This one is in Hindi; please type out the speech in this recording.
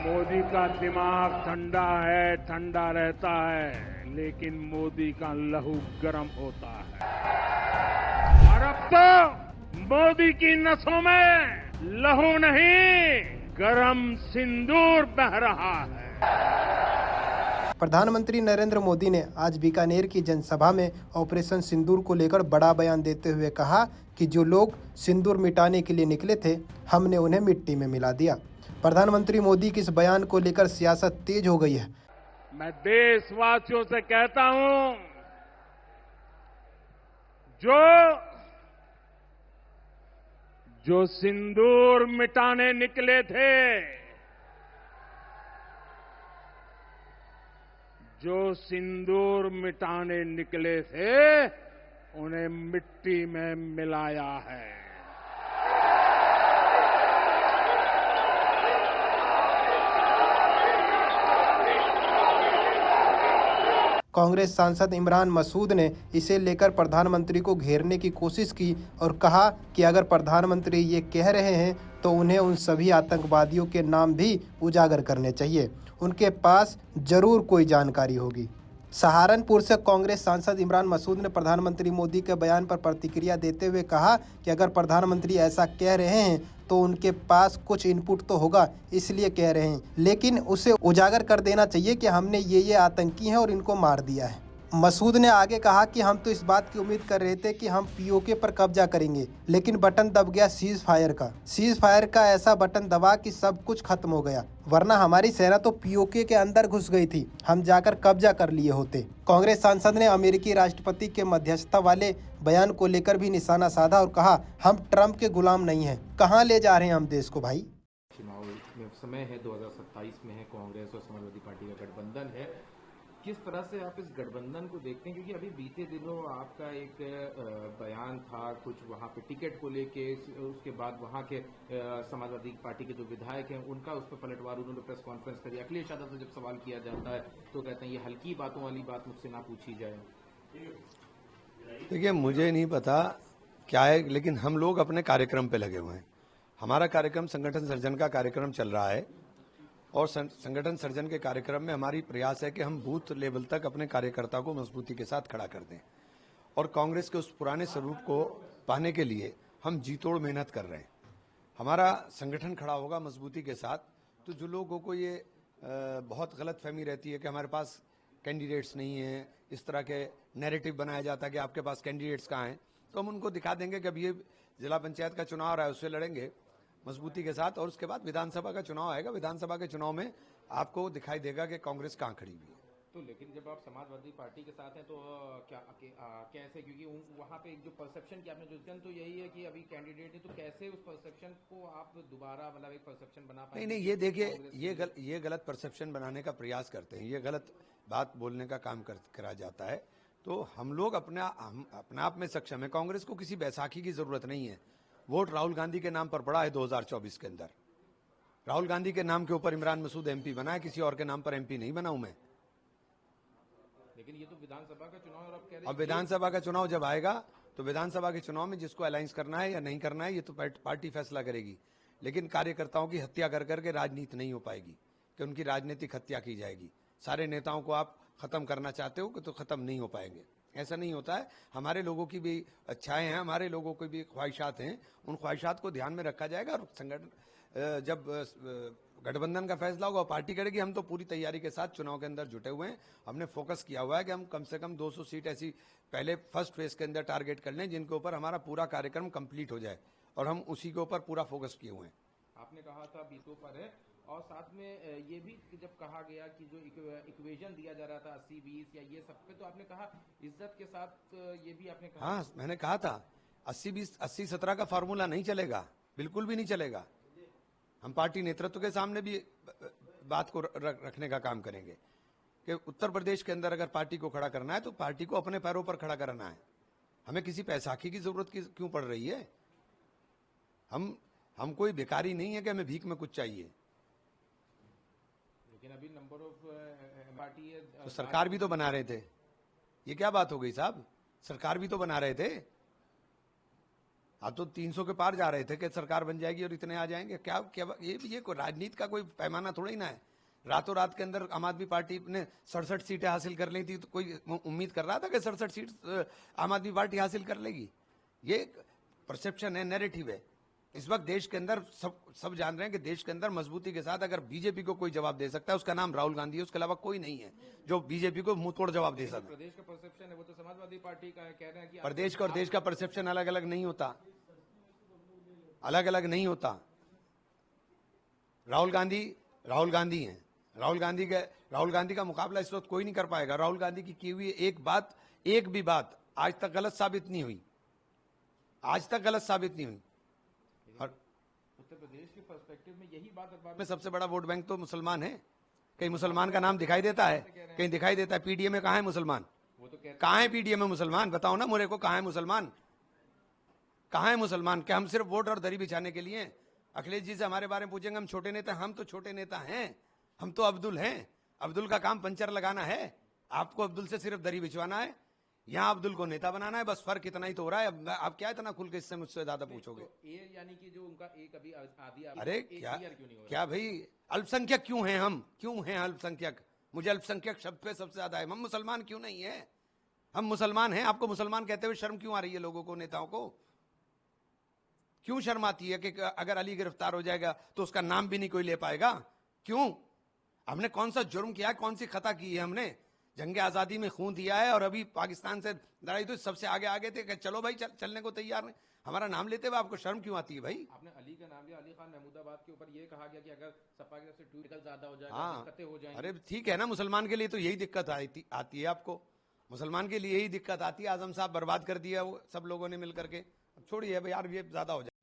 मोदी का दिमाग ठंडा है, ठंडा रहता है, लेकिन मोदी का लहू गर्म होता है। और अब तो मोदी की नसों में लहू नहीं, गर्म सिंदूर बह रहा है। प्रधानमंत्री नरेंद्र मोदी ने आज बीकानेर की जनसभा में ऑपरेशन सिंदूर को लेकर बड़ा बयान देते हुए कहा कि जो लोग सिंदूर मिटाने के लिए निकले थे, हमने उन्हें मिट्टी में मिला दिया। प्रधानमंत्री मोदी के इस बयान को लेकर सियासत तेज हो गई है। मैं देशवासियों से कहता हूं, जो सिंदूर मिटाने निकले थे, उन्हें मिट्टी में मिलाया है। कांग्रेस सांसद इमरान मसूद ने इसे लेकर प्रधानमंत्री को घेरने की कोशिश की और कहा कि अगर प्रधानमंत्री ये कह रहे हैं तो उन्हें उन सभी आतंकवादियों के नाम भी उजागर करने चाहिए। उनके पास जरूर कोई जानकारी होगी। सहारनपुर से कांग्रेस सांसद इमरान मसूद ने प्रधानमंत्री मोदी के बयान पर प्रतिक्रिया देते हुए कहा कि अगर प्रधानमंत्री ऐसा कह रहे हैं तो उनके पास कुछ इनपुट तो होगा, इसलिए कह रहे हैं, लेकिन उसे उजागर कर देना चाहिए कि हमने ये आतंकी हैं और इनको मार दिया है। मसूद ने आगे कहा कि हम तो इस बात की उम्मीद कर रहे थे कि हम पीओके पर कब्जा करेंगे, लेकिन बटन दब गया सीज फायर का ऐसा बटन दबा कि सब कुछ खत्म हो गया, वरना हमारी सेना तो पीओके के अंदर घुस गई थी, हम जाकर कब्जा कर लिए होते। कांग्रेस सांसद ने अमेरिकी राष्ट्रपति के मध्यस्थता वाले बयान को लेकर भी निशाना साधा और कहा, हम ट्रंप के गुलाम नहीं हैं, कहाँ ले जा रहे हैं हम देश को भाई। चुनाव में समय है, 2027 में है, कांग्रेस और समाजवादी पार्टी का गठबंधन है। किस तरह से आप इस गठबंधन को देखते हैं, क्योंकि अभी बीते दिनों आपका एक बयान था कुछ वहां पे टिकट को लेके, उसके बाद वहां के समाजवादी पार्टी के जो विधायक हैं उनका उस पर पलटवार, उन्होंने प्रेस कॉन्फ्रेंस करी। अखिलेश यादव से जब सवाल किया जाता है तो कहते हैं ये हल्की बातों वाली बात मुझसे ना पूछी जाए। देखिए, मुझे नहीं पता क्या है, लेकिन हम लोग अपने कार्यक्रम पे लगे हुए हैं। हमारा कार्यक्रम संगठन सर्जन का कार्यक्रम चल रहा है और संगठन सर्जन के कार्यक्रम में हमारी प्रयास है कि हम बूथ लेवल तक अपने कार्यकर्ता को मजबूती के साथ खड़ा कर दें और कांग्रेस के उस पुराने स्वरूप को पाने के लिए हम जी तोड़ मेहनत कर रहे हैं। हमारा संगठन खड़ा होगा मजबूती के साथ। तो जो लोगों को ये बहुत गलत फहमी रहती है कि हमारे पास कैंडिडेट्स नहीं है, इस तरह के नैरेटिव बनाया जाता है कि आपके पास कैंडिडेट्स कहाँ हैं, तो हम उनको दिखा देंगे कि अब ये जिला पंचायत का चुनाव आ रहा है, उससे लड़ेंगे मजबूती के साथ, और उसके बाद विधानसभा का चुनाव आएगा। विधानसभा के चुनाव में आपको दिखाई देगा कि कांग्रेस कहां खड़ी हुई है। तो लेकिन जब आप समाजवादी पार्टी के साथ हैं तो कैसे, क्योंकि वहां पे जो परसेप्शन की आपने जो तो यही है कि अभी कैंडिडेट है, तो कैसे उस परसेप्शन को आप दोबारा मतलब एक परसेप्शन बना पाएंगे? नहीं, ये देखिए, ये गलत परसेप्शन बनाने का प्रयास करते हैं, ये गलत बात बोलने का काम करा जाता है। तो हम लोग अपने आप में सक्षम है। कांग्रेस को किसी बैसाखी की जरूरत नहीं है। वोट राहुल गांधी के नाम पर पड़ा है 2024 के अंदर। राहुल गांधी के नाम के ऊपर इमरान मसूद एमपी बना है, किसी और के नाम पर एमपी नहीं बना हूं मैं। लेकिन ये तो विधानसभा का चुनाव, और आप कह रहे हैं अब विधानसभा का चुनाव जब आएगा तो विधानसभा के चुनाव में जिसको अलायंस करना है या नहीं करना है ये तो पार्टी फैसला करेगी। लेकिन कार्यकर्ताओं की हत्या कर करके राजनीति नहीं हो पाएगी, कि उनकी राजनीतिक हत्या की जाएगी। सारे नेताओं को आप खत्म करना चाहते हो तो खत्म नहीं हो पाएंगे, ऐसा नहीं होता है। हमारे लोगों की भी इच्छाएं हैं, हमारे लोगों की भी ख्वाहिशात हैं, उन ख्वाहिशात को ध्यान में रखा जाएगा। और संगठन जब गठबंधन का फैसला होगा, पार्टी करेगी। हम तो पूरी तैयारी के साथ चुनाव के अंदर जुटे हुए हैं। हमने फोकस किया हुआ है कि हम कम से कम 200 सीट ऐसी पहले फर्स्ट फेज के अंदर टारगेट कर लें जिनके ऊपर हमारा पूरा कार्यक्रम कंप्लीट हो जाए, और हम उसी के ऊपर पूरा फोकस किए हुए हैं। आपने कहा था बीतों पर है, और साथ में ये भी जब कहा गया कि जो इक्वेशन दिया जा रहा था 80-20 या ये सब पे, तो आपने कहा इज्जत के साथ ये भी आपने कहा। हाँ, मैंने कहा था 80-20 80-17 का फार्मूला नहीं चलेगा, बिल्कुल भी नहीं चलेगा। हम पार्टी नेतृत्व के सामने भी बात को रखने का काम करेंगे कि उत्तर प्रदेश के अंदर अगर पार्टी को खड़ा करना है तो पार्टी को अपने पैरों पर खड़ा करना है। हमें किसी पैसाखी की जरूरत क्यों पड़ रही है? हम कोई भिखारी नहीं है कि हमें भीख में कुछ चाहिए। लेकिन अभी नंबर ऑफ पार्टी है, तो सरकार भी तो बना रहे थे। ये क्या बात हो गई साहब? सरकार भी तो बना रहे थे। आप तो 300 के पार जा रहे थे कि सरकार बन जाएगी और इतने आ जाएंगे। क्या क्या ये कोई राजनीति का कोई पैमाना थोड़ा ही ना है। रातों रात के अंदर आम आदमी पार्टी ने 67 सीटें हासिल कर ली थी, तो कोई उम्मीद कर रहा था कि 67 सीट आम आदमी पार्टी हासिल कर लेगी? ये परसेप्शन है, नैरेटिव है। इस वक्त देश के अंदर सब जान रहे हैं कि देश के अंदर मजबूती के साथ अगर बीजेपी को कोई जवाब दे सकता है, उसका नाम राहुल गांधी है। उसके अलावा कोई नहीं है जो बीजेपी को मुंह तोड़ जवाब दे सकता है। प्रदेश का परसेप्शन है वो तो समाजवादी पार्टी का है, कह रहे हैं कि प्रदेश का और देश का परसेप्शन अलग अलग नहीं होता, अलग अलग नहीं होता। राहुल गांधी हैं। राहुल गांधी का मुकाबला इस वक्त कोई नहीं कर पाएगा। राहुल गांधी की हुई एक भी बात आज तक गलत साबित नहीं हुई, आज तक गलत साबित नहीं हुई। और उत्तर प्रदेश के पर्सपेक्टिव में यही बात में सबसे बड़ा वोट बैंक तो मुसलमान है। कहीं मुसलमान का नाम दिखाई देता है? कहीं दिखाई देता है? पीडीए में कहाँ है मुसलमान? वो तो कहाँ है पीडीए में मुसलमान? बताओ ना मुझे को, कहाँ है मुसलमान? कहाँ है मुसलमान? क्या हम सिर्फ वोट और दरी बिछाने के लिए? अखिलेश जी से हमारे बारे में पूछेंगे, हम छोटे नेता, हम तो छोटे नेता हैं, हम तो अब्दुल हैं। अब्दुल का काम पंचर लगाना है, आपको अब्दुल से सिर्फ दरी बिछवाना है। यहाँ अब्दुल को नेता बनाना है, बस फर्क इतना ही तो हो रहा है। आप क्या इतना खुल के इससे मुझसे ज्यादा पूछोगे? तो ए यानी कि जो उनका एक अभी आदि अरे क्या भाई, अल्पसंख्यक क्यों हैं हम? क्यों हैं अल्पसंख्यक? मुझे अल्पसंख्यक शब्द पे सबसे ज्यादा है। हम मुसलमान क्यों नहीं है? हम मुसलमान हैं। आपको मुसलमान कहते हुए शर्म क्यों आ रही है लोगों को, नेताओं को? क्यों शर्म आती है कि अगर अली गिरफ्तार हो जाएगा तो उसका नाम भी नहीं कोई ले पाएगा? क्यों? हमने कौन सा जुर्म किया है, कौन सी खता की है? हमने जंग आजादी में खून दिया है और अभी पाकिस्तान से लड़ाई तो सबसे आगे थे कि चलो भाई चलने को तैयार नहीं। हमारा नाम लेते हुए आपको शर्म क्यों आती है भाई? आपने अली का नाम लिया, अली खान महमूदाबाद के ऊपर ये कहा गया कि अगर सपा की तरफ से ट्वीट ज्यादा हो जाएगा, दिक्कतें हो जाएंगी। अरे ठीक है ना, मुसलमान के लिए तो यही दिक्कत आती है आपको। मुसलमान के लिए यही दिक्कत आती है। आजम साहब बर्बाद कर दिया वो सब लोगों ने मिलकर के। अब छोड़िए भाई यार, ये ज्यादा हो जाए।